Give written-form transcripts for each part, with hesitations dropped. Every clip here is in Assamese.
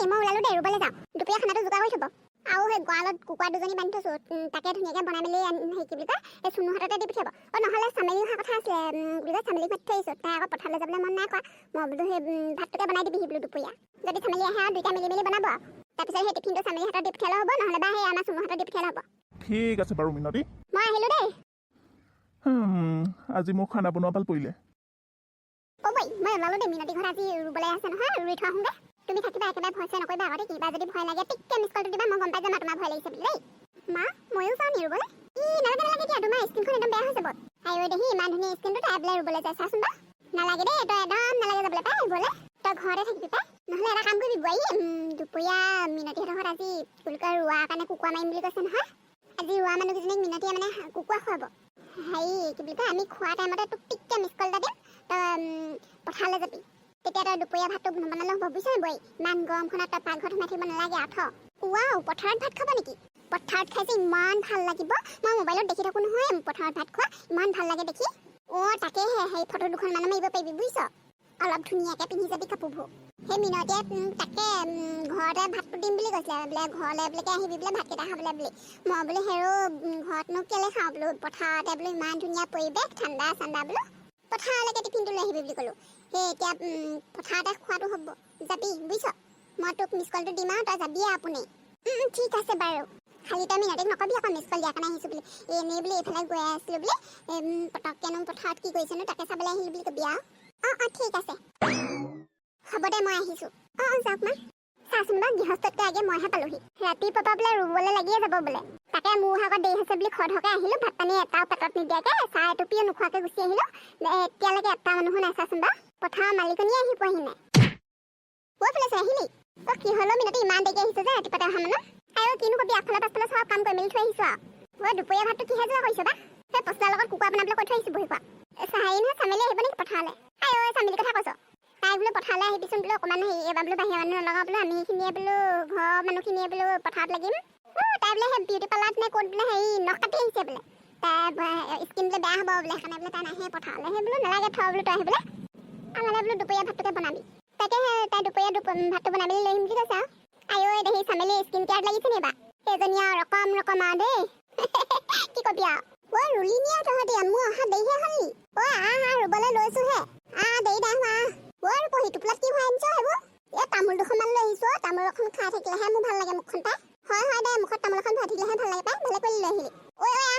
দেই মই ওলালো দেই ৰুবলৈ যাওঁ দুপৰীয়া খানাটো যোগাৰ কৰি থ'ব আৰু সেই গঁৰালত কুকুৰা দুজনী বান্ধি থৈছোঁ তাকে ধুনীয়াকৈ বনাই মেলি হেৰি কি বুলি কয় এই চুনু হাততে দি পঠিয়াব নহ'লে চামেলি অহা কথা আছিলে বুলি কয় চামেলিক মাতি থৈ আহিছোঁ তাই আকৌ পথাৰলৈ যাবলৈ মন নাই কৰা মই বোলো সেই ভাতটোকে বনাই দিবিহি বোলো দুপৰীয়া যদি চামেলি আহে আৰু দুইটা মিলি মেলি বনাব তাৰপিছত সেই টিফিনটো চামেলি হাতত দি পঠিয়ালে হ'ব নহ'লে বা সেই আমাৰ চুনু হাতত দি পঠিয়ালে হ'ব ঠিক আছে বাৰু মিনতি মই আহিলোঁ দেই আজি মোৰ খানা বনোৱা পাল পৰিলে অ' বৈ মই ওলালোঁ দেই মিনতি ঘৰত আজি ৰুবলৈ আছে নহয় ৰুই থোৱা আহোঁগৈ তুমি থাকিবা একেবাৰে ভয় চয় নকৰিবা আগতে কিবা যদি ভয় লাগে টিককৈ মিছ কলটো দিবা মই গম পাই যাম তোমাৰ ভয় লাগিছে বুলি দেই মা ময়ো চাওঁ নি ৰুবলৈ নালাগে দিয়া তোমাৰ স্কিনখন একদম বেয়া হৈ যাব আইঐ দেহি ইমান ধুনীয়া স্কিনটো তাই বোলে ৰুবলৈ যায় চাচোন বাৰু নালাগে দেই তই একদম নালাগে যাবলৈ পাই ৰুবলৈ তই ঘৰতে থাকিবি পাই নহ'লে এটা কাম কৰিবি বোৱাৰী দুপৰীয়া মিনতিহঁতৰ ঘৰত আজি কুলকৈ ৰোৱাৰ কাৰণে কুকুৰা মাৰিম বুলি কৈছে নহয় আজি ৰোৱা মানুহকেইজনীক মিনতিয়ে মানে কুকুৰা খুৱাব হেৰি কি বুলি কয় আমি খোৱা টাইমতে তোক টিককৈ মিছ কল এটা দিম তই পথাৰলৈ যাবি তেতিয়া তই দুপৰীয়া ভাতটো নবনালে হ'ব বুজিছ বোৱাৰী ইমান গৰমখনত তই পাকঘৰত সোমাই থাকিব নালাগে আঠ ৱাও পথাৰত ভাত খাব নেকি পথাৰত খাইছে ইমান ভাল লাগিব মই মোবাইলত দেখি থাকোঁ নহয় পথাৰত ভাত খোৱা ইমান ভাল লাগে দেখি তাকেহে সেই ফটো দুখনমান মাৰিব পাৰিবি বুজিছ অলপ ধুনীয়াকৈ পিন্ধি যাবি কাপোৰবোৰ সেই মিনতিয়ে তাকে ঘৰতে ভাতটো দিম বুলি কৈছিলে বোলে ঘৰলৈ বোলে আহিবি বোলে ভাতকেইটা খাবলৈ বুলি মই বোলো হেৰো ঘৰতনো কেলৈ খাওঁ বোলো পথাৰতে বোলো ইমান ধুনীয়া পৰিৱেশ ঠাণ্ডা চাণ্ডা বোলো পথাৰলৈকে টিফিনটো লৈ আহিবি বুলি ক'লোঁ সেই এতিয়া পথাৰতে খোৱাটো হ'ব যাবি বুজিছ মই তোক মিছ কলটো দিম আৰু তই যাবিয়ে আপুনি ঠিক আছে বাৰু খালি তই মিনতিক নকবি আকৌ মিছ কল দিয়াৰ কাৰণে আহিছোঁ বুলি এনেই বুলি এইফালে গৈ আছিলোঁ বুলি পটককেনো পথাৰত কি কৰিছেনো তাকে চাবলৈ আহিলোঁ বুলি কবি আৰু ঠিক আছে হ'ব দে মই আহিছোঁ যাওক মা চাচোন বাৰু গৃহস্থতকৈ আগে মইহে পালোহি ৰাতিপুৱা বোলে ৰুবলৈ লাগিয়ে যাব বোলে তাকে মোৰ ভাগত দেৰি হৈছে বুলি খৰধৰকৈ আহিলোঁ ভাত পানী এটাও পেটত নিদিয়াকৈ চাহ এটুপিও নোখোৱাকৈ গুচি আহিলোঁ এতিয়ালৈকে এটা মানুহো নাই চাচোন বাৰু পথাৰৰ মালিকনীয়ে আহি পোৱাহি নাই ফালে আহিলি কি হ'লেও মিনতি ইমান দেৰিকৈ আহিছোঁ যে ৰাতিপুৱাতে অহা মানুহ আৰু কিনো কবি আগফালে পাছফালে চব কাম কৰি মেলি থৈ আহিছোঁ আৰু দুপৰীয়া ভাতটো কিহে যোৱা কৰিছ বা সেই পচলাৰ লগত কুকুৰা বনাবলৈ কৈ থৈ আহিছোঁ বহি কোৱা হেৰি নহয় চামেলি আহিব নেকি পথাৰলৈ চামেলিৰ কথা কৈছ তাই বোলো পথাৰলৈ আহিবিচোন বোলো অকণমান হেৰি এইবাৰ বোলো বাহিৰৰ মানুহ নলগাওঁ বোলো আমিখিনিয়ে বোলো ঘৰৰ মানুহখিনিয়ে বোলো পথাৰত লাগিম তাই বোলে সেই বিউটি পাৰ্লাৰত নে ক'ত বোলে হেৰি নখ কাটি আহিছে বোলে তাই স্কিন বোলে বেয়া হ'ব বোলে সেইকাৰণে বোলে তাই নাহে পথাৰলৈ সেই বোলো নালাগে থ বোলো তই আহিবলৈ আমালৈ বোলো দুপৰীয়া ভাতটোকে বনাবি তাকে তাই দুপৰীয়া ভাতটো বনাই মেলি লৈ আহিম বুলি কৈছে আৰু দেহি চামেলি স্কিন কেয়াৰত লাগিছে নি বা সেইজনী আৰু ৰকম আৰু দেই কি কবি আৰু ৰুলি নি আৰু তহঁতি মোৰ অহা দেৰিহে হ'লি ৰুবলৈ লৈছোঁহে দেৰি নাই হোৱা আৰু পঢ়ি টোপোলাত কি হোৱা আনিছ সেইবোৰ তামোল দুখনমান লৈ আহিছোঁ তামোল এখন খাই থাকিলেহে মোৰ ভাল লাগে মুখখন পাই হয় দে মুখত তামোল এখন ভৰাই থাকিলেহে ভাল লাগে পাই ভালে কৰি লৈ আহিলি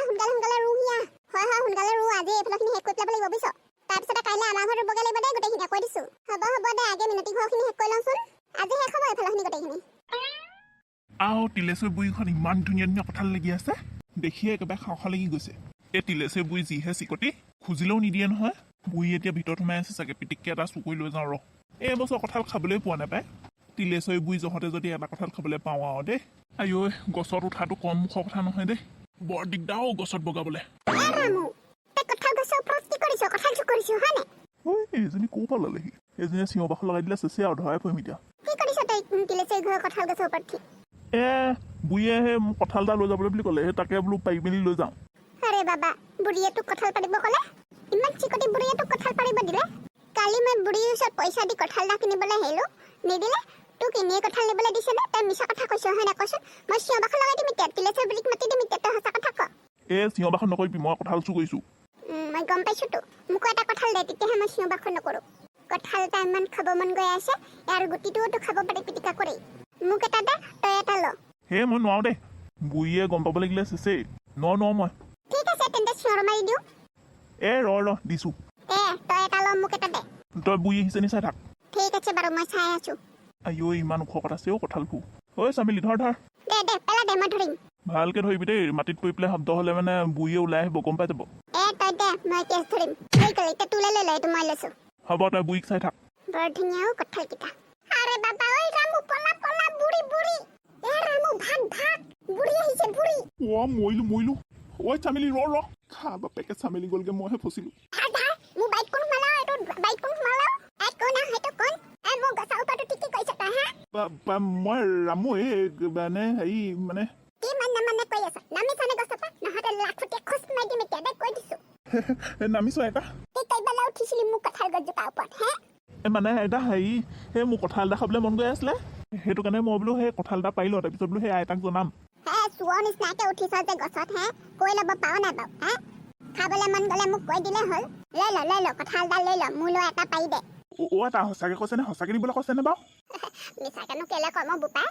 সোনকালে ৰুহি সোনকালে ৰু আজি এইফালৰখিনি শেষ কৰি পেলাব লাগিব বুজিছ তাৰপিছতে কাইলৈ আমাৰ ঘৰত ৰুবগৈ লাগিব দেই গোটেইখিনি কৈ দিছোঁ হ'ব দে আগে মিনতি ঘৰখিনি শেষ কৰি লওঁচোন আজি শেষ হ'ব এইফালৰখিনি গোটেইখিনি তিলেশ্বৰী বুঢ়ীখন ইমান ধুনীয়া ধুনীয়া কঁঠাল লাগি আছে দেখিয়ে একেবাৰে খাওঁ খাওঁ লাগি গৈছে এই তিলেশ্বৰী বুঢ়ী যিহে চিকটি খুজিলেও নিদিয়ে নহয় বুঢ়ী এতিয়া ভিতৰত সোমাই আছে চাগে পিটিককৈ এটা চুকুৰি লৈ যাওঁ এইবছৰ কঁঠাল খাবলৈ পোৱা নাপায় তিলেশ্বৰী বুঢ়ী জহতে যদি এটা কঁঠাল খাবলৈ পাওঁ আৰু দেই গছত উঠাটো কম মুখৰ কথা নহয় দেই বৰ দিগদাৰ গছত বগাবলৈ এইজনী ক'ৰ পৰা ল'লেহি এইজনীয়ে চিঞৰ বাখৰ লগাই দিলে চেচে আৰু ধৰাই পৰিম এতিয়া বুঢ়ীয়ে সেই মোক কঁঠাল এটা লৈ যাবলৈ বুলি ক'লে সেই তাকে বোলো পাৰি মেলি লৈ যাওঁ বাবা বুঢ়ীয়ে তোক কঁঠাল পাৰিব ক'লে ইমান চিকটি বুঢ়ীয়ে তোক কঁঠাল পাৰিব দিলে কালি মই বুঢ়ীৰ ওচৰত পইচা দি কঁঠাল এটা কিনিবলৈ আহিলোঁ নিদিলে তোক এনেই কঁঠাল নিবলৈ দিছে নে তই মিছা কথা কৈছ হয় নাই কচোন মই চিঞৰ বাখৰ লগাই দিম এতিয়া তিলেশ্বৰী বুঢ়ীক মাতি দিম এতিয়া তই সঁচা কথা ক চিঞৰ বাখৰ নকৰিবি মই কঁঠাল চুৰ কৰিছোঁ মই গম পাইছোঁতো মোকো এটা কঁঠাল দে তেতিয়াহে মই চিঞৰ বাখৰ নকৰোঁ কঁঠাল এটা ইমান খাব মন গৈ আছে ইয়াৰ গুটিটোওতো খাব পাৰি পিটিকা কৰি মোক এটা দে তই এটা ল মই নোৱাৰো দে বুঢ়ীয়ে গম পাব লাগিলে চেচেই নোৱাৰো মই ঠিক আছে তেন্তে চিঞৰ মাৰি দিওঁ ৰ দিছোঁ তই এটা ল মোক এটা দে তই বুঢ়ী আহিছে নি চাই থাক ঠিক আছে বাৰু মই চাই আছোঁ ইমান ওখ কথা আছে কঁঠালবোৰ চামিলি ধৰ দে পেলা দে মই ধৰিম ভালকে ধৰিবি দেই মাটিত পৰি পেলাই শব্দ হ'লে মানে বুঢ়ীয়ে ওলাই আহিব গম পাই যাব তই দে মই কেছ ধৰিম এতিয়া তোলে লৈ ল এইটো মই লৈছোঁ হ'ব তই বুঢ়ীক চাই থাক বৰ ধুনীয়া কঁঠালকেইটা আৰে বাবা ৰামু পলা বুঢ়ী ৰামু ভাগ বুঢ়ী আহিছে বুঢ়ী মৰিলো চামিলি ৰ খা বাপেকে চামিলি গ'লগে মইহে ফচিলোঁ মোৰ বাইকখন সোমালাও এইটো বাইকখন সোমালাও কোন সেইটো কোন মোৰ গছৰ ওপৰতো টিকি কৈছে তই মই ৰামু মানে হেৰি মানে কি মানে কৈ আছ নামিছনে গছৰ পৰা নহ'লে লাখুটিয়ে খোজ মাৰি দিম এতিয়া দে কৈ দিছোঁ নামিছো এটা কেইবালা উঠিছিলি মোক কঁঠাল গছজোপাৰ ওপৰত মানে এটা হেৰি মোৰ কঁঠাল এটা খাবলৈ মন গৈ আছিলে সেইটো কাৰণে মই বোলো সেই কঁঠাল এটা পাই লওঁ তাৰপিছত বোলো সেই আইতাক জনাম হে চুৱৰ নিচিনাকে উঠিছ যে গছত হে কৈ ল'ব পাৰো নাই বাৰু হে খাবলৈ মন গ'লে মোক কৈ দিলে হ'ল লৈ ল কঁঠাল এটা লৈ ল মোলৈ এটা পাৰি দে এটা সঁচাকে কৈছে নে সঁচাকে দিবলৈ কৈছে নে বাৰু মিছাকেনো কেলে কম বোপাই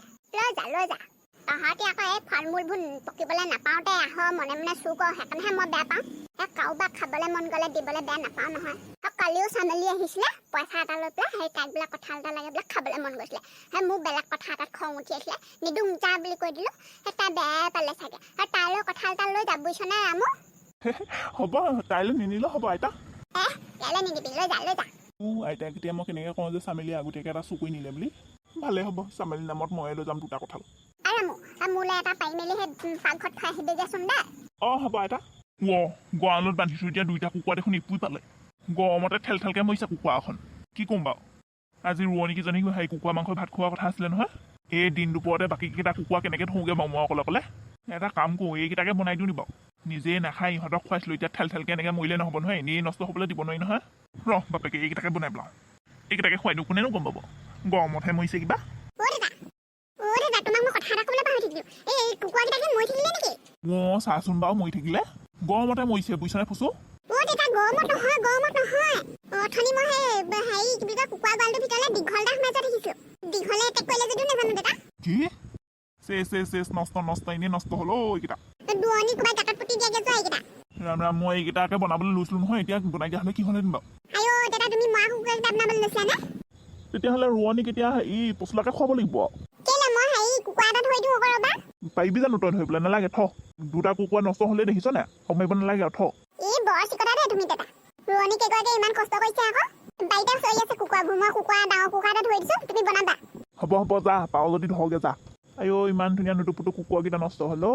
লৈ যা তহঁতি আকৌ এই ফল মূলবোৰ পকিবলৈ নাপাওঁতে আহ মনে মনে চুৰ কৰ সেইকাৰণেহে মই বেয়া পাওঁ কাৰোবাক খাবলৈ মন গ'লে দিবলৈ বেয়া নাপাওঁ নহয় কালিও চামেলি আহিছিলে পইচা এটা লৈ পেলাই সেই তাইক বোলে কঁঠাল এটা লাগে বোলে খাবলৈ মন গৈছিলে সেই মোৰ বেলেগ কথা এটাত খং উঠি আছিলে নিদো যা বুলি কৈ দিলোঁ সেই তাই বেয়া পালে চাগে আৰু তাইলৈ কঁঠাল এটা লৈ যা বুজিছনে ৰামু হ'ব তাইলৈ নিনিলেও হ'ব আইতা কেলে নিদিবি লৈ যা আইতাক এতিয়া মই কেনেকৈ কওঁ যে চামেলি আগতীয়াকৈ এটা চুকুৰি নিলে বুলি ভালে হ'ব চামেলি নামত ময়ে লৈ যাম দুটা কঁঠাল ৰামু মোলৈ এটা পাৰি মেলি সেই পাকঘৰত থৈ আহিবি দেচোন দে হ'ব আইতা গঁৰালত বান্ধিছোঁ এতিয়া দুইটা কুকুৰা দেখোন ইপুই পালে গৰমতে ঠেলকৈ মৰিছে কুকুৰা এখন কি ক'ম বাৰু আজি ৰোৱনীকেইজনী সেই কুকুৰা মাংস ভাত খোৱাৰ কথা আছিলে নহয় এই দিন দুপৰতে বাকীকেইটা কুকুৰা কেনেকৈ থওঁগৈ বাৰু মই অকলে এটা কাম কৰোঁ এইকেইটাকে বনাই দিওঁ নি বাৰু নিজে নাখায় ইহঁতক খুৱাইছিলোঁ এতিয়া ঠেলকৈ এনেকৈ মৰিলে নহ'ব নহয় এনেই নষ্ট হ'বলৈ দিব নোৱাৰি নহয় বাপেকে এইকেইটাকে বনাই পেলাওঁ এইকেইটাকে খুৱাই দিওঁ কোনেনো গম পাব গৰমতহে মৰিছে কিবা চাচোন বাৰু মৰি থাকিলে গৰমতে মৰিছে বুজিছনে ফচু কি চেচ নষ্ট এনেই নষ্ট হ'ল এইকেইটা ৰাম ৰাম মই এইকেইটাকে বনাবলৈ লৈছিলোঁ নহয় এতিয়া বনাই দিয়া হ'লে কি হ'লে দিম বাৰু তেতিয়াহ'লে ৰোৱনী কেতিয়া এই পচলাকে খুৱাব লাগিব পাৰিবি জানো তই ধৰিবলৈ নালাগে থ দুটা কুকুৰা নষ্ট হ'লে দেখিছ নে কমাৰিব নালাগে আৰু থ হ'ব যা পাওঁ যদি ধৰগে যা আইঅ ইমান ধুনীয়া নুটুপুটু কুকুৰাকেইটা নষ্ট হ'ল